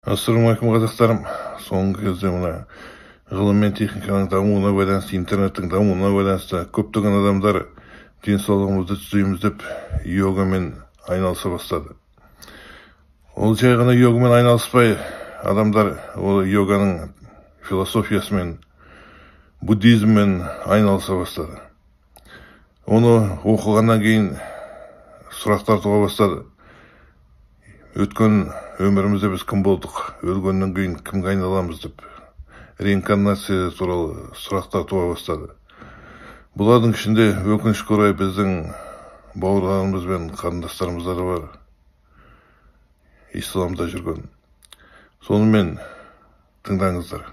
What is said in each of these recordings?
Ассалаумағалейкум қазақтарым. Соңғы кезде мына ғылым мен техниканың дамуына байланысты, интернеттің дамуына байланысты көптеген адамдар денсаулығымызды түзейміз деп йогамен айналыса бастады. Ол жай ғана йогамен айналыспай, адамдар ол йоганың философиясымен, буддизммен айналыса бастады. Оны оқығаннан кейін сұрақтар туа бастады. Өткен өмірімізде біз кім болдық, өлгеннен кейін кімге айналамыз деп, реинкарнация туралы сұрақтар туа бастады. Бұлардың ішінде өкінішке орай біздің бауырларымыз бен қарындастарымыз да бар, исламда жүрген. Сонымен тыңдаңыздар.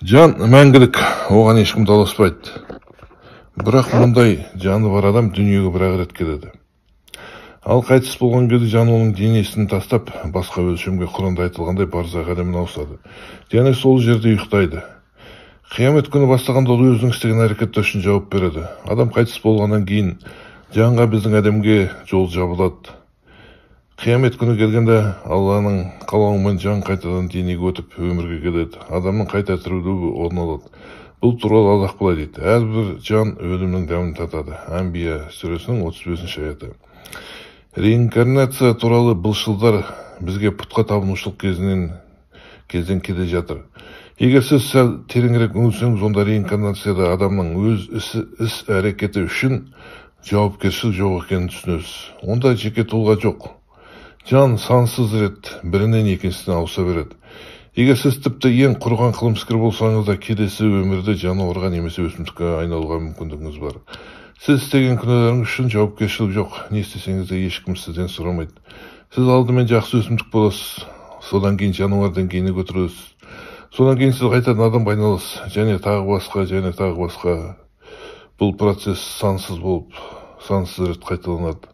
Жан мәңгілік, оған ешкім таласпайды. Бірақ мұндай жаны бар адам дүниеге бір-ақ рет келеді. Ал қайтыс болған кезде жан оның денесін тастап, басқа өлшемге Құранда айтылғандай барзақ әлеміне ауысады. Және сол жерде ұйықтайды. Қиямет күні бастағанда ол өзінің істеген әрекеттер үшін жауап береді. Адам қайтыс болғаннан кейін жанға біздің әлемге жол жабылады. Қиямет күні келгенде Алланың қалауымен жан қайтадан денеге өтіп өмірге келеді. Адамның қайта тірілуі орын алады. Бұл туралы Аллах былай дейді: әрбір жан өлімнің дәмін татады. Анбия сүресінің 35-ші аяты. Реинкарнация туралы былшылдар бізге пұтқа табынушылық кезден келе жатыр. Егер сіз сәл тереңірек үңілсеңіз, онда реинкарнацияда адамның өз іс әрекеті үшін жауапкершілік жоқ екенін түсінесіз. Онда жеке тұлға жоқ. Жан сансыз рет бірінен екіншісіне ауыса береді. Егер сіз тіпті ең құрған қылмыскер болсаңыз да, келесі өмірде жануарға немесе өсімдікке айналуға мүмкіндігіңіз бар. Сіз істеген күнәларыңыз үшін жауапкершілік жоқ. Не істесеңіз де ешкім сізден сұрамайды. Сіз алдымен жақсы өсімдік боласыз, содан кейін жануар деңгейіне көтересіз. Содан кейін сіз қайтадан адамға айналасыз, және тағы басқа. Бұл процесс сансыз болып, сансыз рет қайталанады.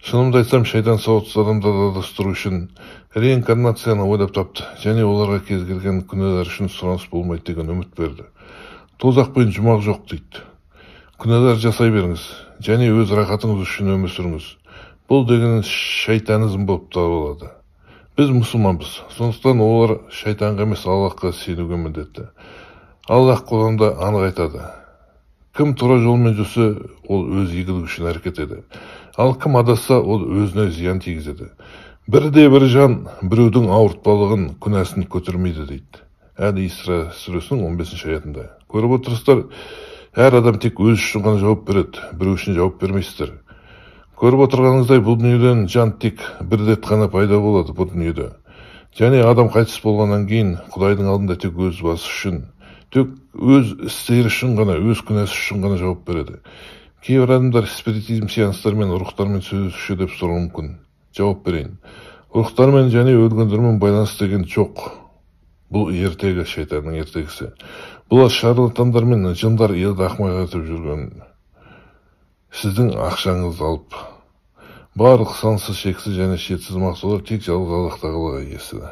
Шынымды айтсам, шайтан сауатсыз адамдарды адастыру үшін реинкарнацияны ойлап тапты, және оларға кез келген күнәлар үшін сұраныс болмайды деген үміт берді. Тозақ пен жұмақ жоқ дейді. Күнәлар жасай беріңіз, және өз рахатыңыз үшін өмір сүріңіз. Бұл деген шайтанизм болып табылады. Біз мұсылманбыз, сондықтан олар шайтанға емес, Аллахқа сенуге міндетті. Аллах Құранда анық айтады: кім тура жолмен жүрсе, ол өз игілігі үшін әрекет етеді. Ал кім адасса, ол өзіне зиян тигізеді. Бірде-бір жан біреудің ауыртпалығын, күнәсін көтермейді дейді. Әл-Исра сүресінің 15-ші аятында. Көріп отырсыздар, әр адам тек өз үшін ғана жауап береді, біреу үшін жауап бермейсіздер. Көріп отырғаныңыздай, бұл дүниеден жан тек бір рет қана пайда болады бұл дүниеде. Және адам қайтыс болғаннан кейін Құдайдың алдында тек өз басы үшін, тек өз істері үшін ғана, өз күнәсі үшін ғана жауап береді. Кейбір адамдар спиритизм сеанстармен, рухтармен сөйлесуші деп сұруы мүмкін. Жауап берейін. Рухтармен және өлгендермен байланыс деген жоқ. Бұл ертегі, шайтанның ертегісі. Бұлар шарлатандар мен жындар елді ақымақ етіп жүрген. Сіздің ақшаңызды алып, барлық сансыз, шексіз және шетсіз мақсаттар тек жалғыз Аллах Тағалаға иесі.